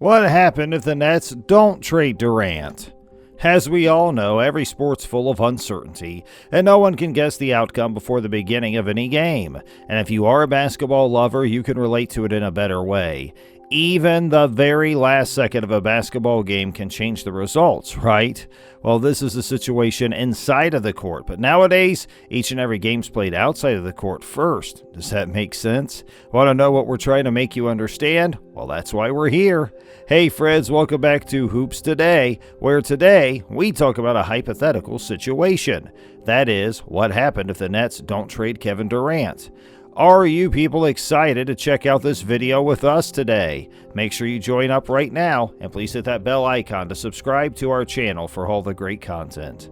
What happened if the Nets don't trade Durant? As we all know, every sport's full of uncertainty, and no one can guess the outcome before the beginning of any game. And if you are a basketball lover, you can relate to it in a better way. Even the very last second of a basketball game can change the results, right? Well, this is the situation inside of the court, but nowadays, each and every game's played outside of the court first. Does that make sense? Want to know what we're trying to make you understand? Well, that's why we're here. Hey, Freds, welcome back to Hoops Today, where today we talk about a hypothetical situation. That is, what happened if the Nets don't trade Kevin Durant? Are you people excited to check out this video with us today? Make sure you join up right now, and please hit that bell icon to subscribe to our channel for all the great content.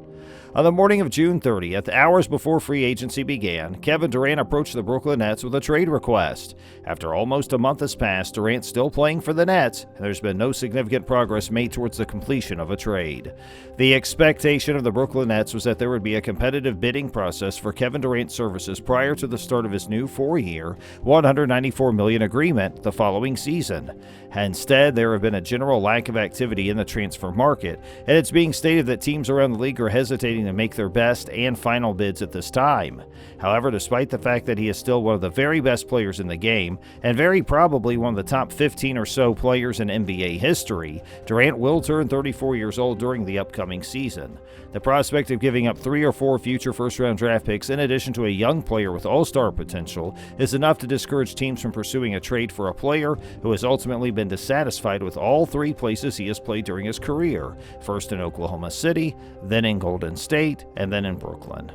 On the morning of June 30th, hours before free agency began, Kevin Durant approached the Brooklyn Nets with a trade request. After almost a month has passed, Durant's still playing for the Nets, and there's been no significant progress made towards the completion of a trade. The expectation of the Brooklyn Nets was that there would be a competitive bidding process for Kevin Durant's services prior to the start of his new 4-year, $194 million agreement the following season. Instead, there have been a general lack of activity in the transfer market, and it's being stated that teams around the league are hesitating to make their best and final bids at this time. However, despite the fact that he is still one of the very best players in the game, and very probably one of the top 15 or so players in NBA history, Durant will turn 34 years old during the upcoming season. The prospect of giving up 3 or 4 future first-round draft picks in addition to a young player with all-star potential is enough to discourage teams from pursuing a trade for a player who has ultimately been dissatisfied with all 3 places he has played during his career, first in Oklahoma City, then in Golden State, and then in Brooklyn.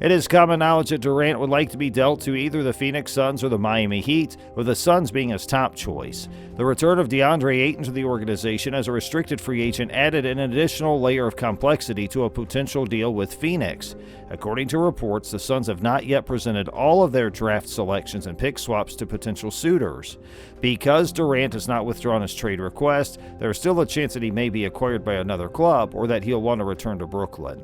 It is common knowledge that Durant would like to be dealt to either the Phoenix Suns or the Miami Heat, with the Suns being his top choice. The return of DeAndre Ayton to the organization as a restricted free agent added an additional layer of complexity to a potential deal with Phoenix. According to reports, the Suns have not yet presented all of their draft selections and pick swaps to potential suitors. Because Durant has not withdrawn his trade request, there is still a chance that he may be acquired by another club or that he'll want to return to Brooklyn.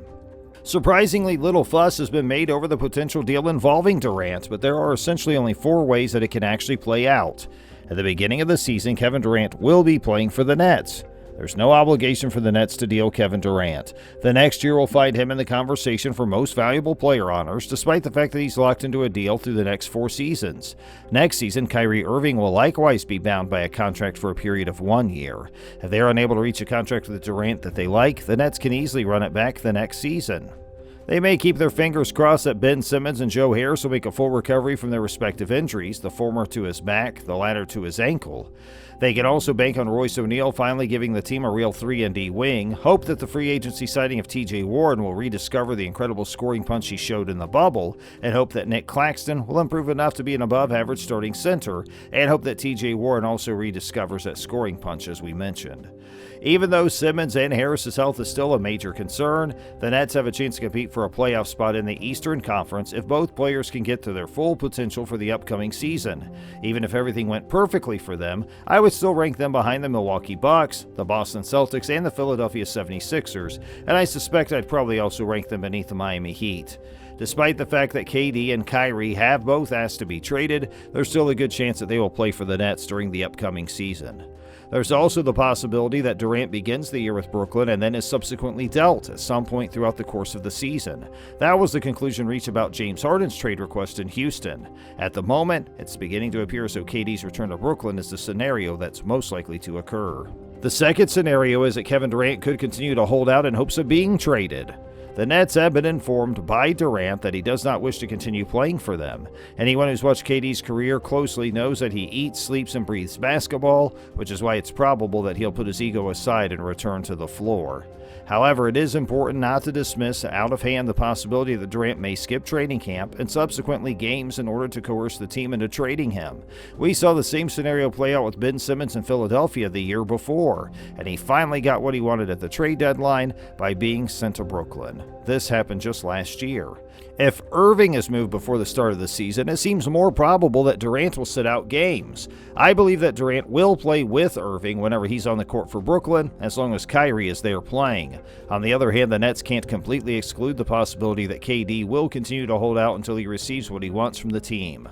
Surprisingly little fuss has been made over the potential deal involving Durant, but there are essentially only 4 ways that it can actually play out. At the beginning of the season, Kevin Durant will be playing for the Nets. There's no obligation for the Nets to deal Kevin Durant. The next year will find him in the conversation for most valuable player honors, despite the fact that he's locked into a deal through the next 4 seasons. Next season, Kyrie Irving will likewise be bound by a contract for a period of 1 year. If they are unable to reach a contract with Durant that they like, the Nets can easily run it back the next season. They may keep their fingers crossed that Ben Simmons and Joe Harris will make a full recovery from their respective injuries, the former to his back, the latter to his ankle. They can also bank on Royce O'Neal finally giving the team a real 3-and-D wing, hope that the free agency signing of TJ Warren will rediscover the incredible scoring punch he showed in the bubble, and hope that Nick Claxton will improve enough to be an above-average starting center, and hope that TJ Warren also rediscovers that scoring punch as we mentioned. Even though Simmons and Harris's health is still a major concern, the Nets have a chance to compete for a playoff spot in the Eastern Conference if both players can get to their full potential for the upcoming season. Even if everything went perfectly for them, I would still rank them behind the Milwaukee Bucks, the Boston Celtics, and the Philadelphia 76ers, and I suspect I'd probably also rank them beneath the Miami Heat. Despite the fact that KD and Kyrie have both asked to be traded, there's still a good chance that they will play for the Nets during the upcoming season. There's also the possibility that Durant begins the year with Brooklyn and then is subsequently dealt at some point throughout the course of the season. That was the conclusion reached about James Harden's trade request in Houston. At the moment, it's beginning to appear as though KD's return to Brooklyn is the scenario that's most likely to occur. The second scenario is that Kevin Durant could continue to hold out in hopes of being traded. The Nets have been informed by Durant that he does not wish to continue playing for them. Anyone who's watched KD's career closely knows that he eats, sleeps, and breathes basketball, which is why it's probable that he'll put his ego aside and return to the floor. However, it is important not to dismiss out of hand the possibility that Durant may skip training camp and subsequently games in order to coerce the team into trading him. We saw the same scenario play out with Ben Simmons in Philadelphia the year before, and he finally got what he wanted at the trade deadline by being sent to Brooklyn. This happened just last year. If Irving is moved before the start of the season, it seems more probable that Durant will sit out games. I believe that Durant will play with Irving whenever he's on the court for Brooklyn, as long as Kyrie is there playing. On the other hand, the Nets can't completely exclude the possibility that KD will continue to hold out until he receives what he wants from the team.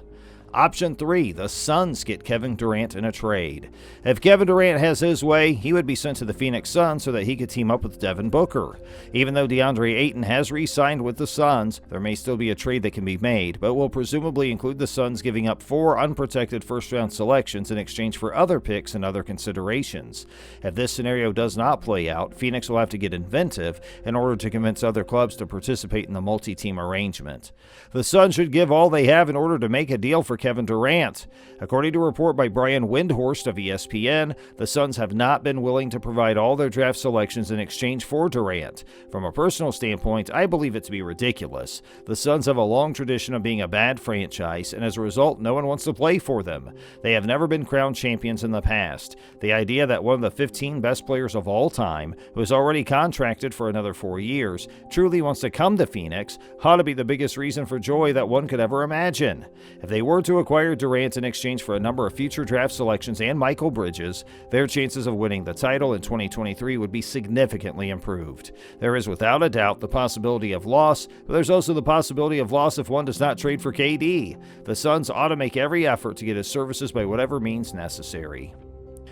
Option 3, the Suns get Kevin Durant in a trade. If Kevin Durant has his way, he would be sent to the Phoenix Suns so that he could team up with Devin Booker. Even though DeAndre Ayton has re-signed with the Suns, there may still be a trade that can be made, but will presumably include the Suns giving up 4 unprotected first-round selections in exchange for other picks and other considerations. If this scenario does not play out, Phoenix will have to get inventive in order to convince other clubs to participate in the multi-team arrangement. The Suns should give all they have in order to make a deal for Kevin Durant. According to a report by Brian Windhorst of ESPN, the Suns have not been willing to provide all their draft selections in exchange for Durant. From a personal standpoint, I believe it to be ridiculous. The Suns have a long tradition of being a bad franchise, and as a result, no one wants to play for them. They have never been crowned champions in the past. The idea that one of the 15 best players of all time, who is already contracted for another 4 years, truly wants to come to Phoenix ought to be the biggest reason for joy that one could ever imagine. If they were to acquire Durant in exchange for a number of future draft selections and Michael Bridges, their chances of winning the title in 2023 would be significantly improved. There is without a doubt the possibility of loss, but there's also the possibility of loss if one does not trade for KD. The Suns ought to make every effort to get his services by whatever means necessary.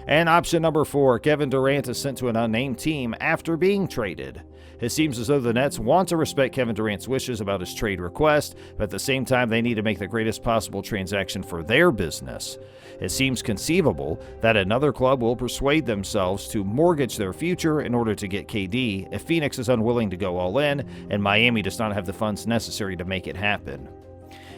And option number 4, Kevin Durant is sent to an unnamed team after being traded. It seems as though the Nets want to respect Kevin Durant's wishes about his trade request, but at the same time they need to make the greatest possible transaction for their business. It seems conceivable that another club will persuade themselves to mortgage their future in order to get KD if Phoenix is unwilling to go all in and Miami does not have the funds necessary to make it happen.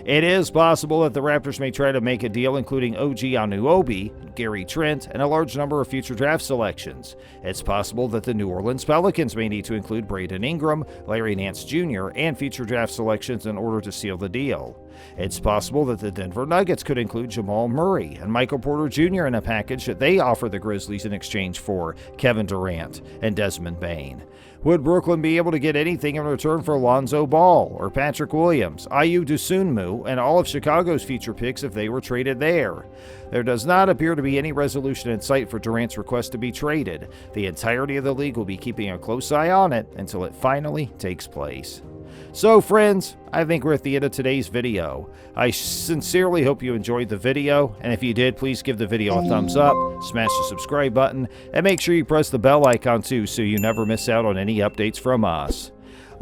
It is possible that the Raptors may try to make a deal including OG Anunoby, Gary Trent, and a large number of future draft selections. It's possible that the New Orleans Pelicans may need to include Braden Ingram, Larry Nance Jr., and future draft selections in order to seal the deal. It's possible that the Denver Nuggets could include Jamal Murray and Michael Porter Jr. in a package that they offer the Grizzlies in exchange for Kevin Durant and Desmond Bane. Would Brooklyn be able to get anything in return for Lonzo Ball or Patrick Williams, Ayu Dosunmu, and all of Chicago's future picks if they were traded there? There does not appear to be any resolution in sight for Durant's request to be traded. The entirety of the league will be keeping a close eye on it until it finally takes place. So friends, I think we're at the end of today's video. I sincerely hope you enjoyed the video, and if you did, please give the video a thumbs up, smash the subscribe button, and make sure you press the bell icon too so you never miss out on any updates from us.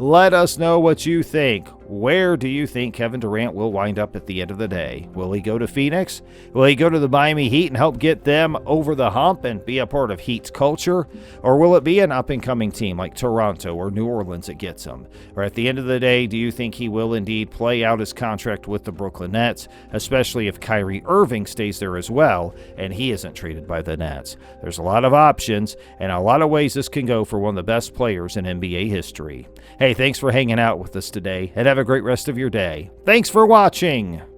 Let us know what you think. Where do you think Kevin Durant will wind up at the end of the day? Will he go to Phoenix? Will he go to the Miami Heat and help get them over the hump and be a part of Heat's culture? Or will it be an up-and-coming team like Toronto or New Orleans that gets him? Or at the end of the day, do you think he will indeed play out his contract with the Brooklyn Nets, especially if Kyrie Irving stays there as well and he isn't traded by the Nets? There's a lot of options and a lot of ways this can go for one of the best players in NBA history. Hey, thanks for hanging out with us today, and have a great rest of your day. Thanks for watching!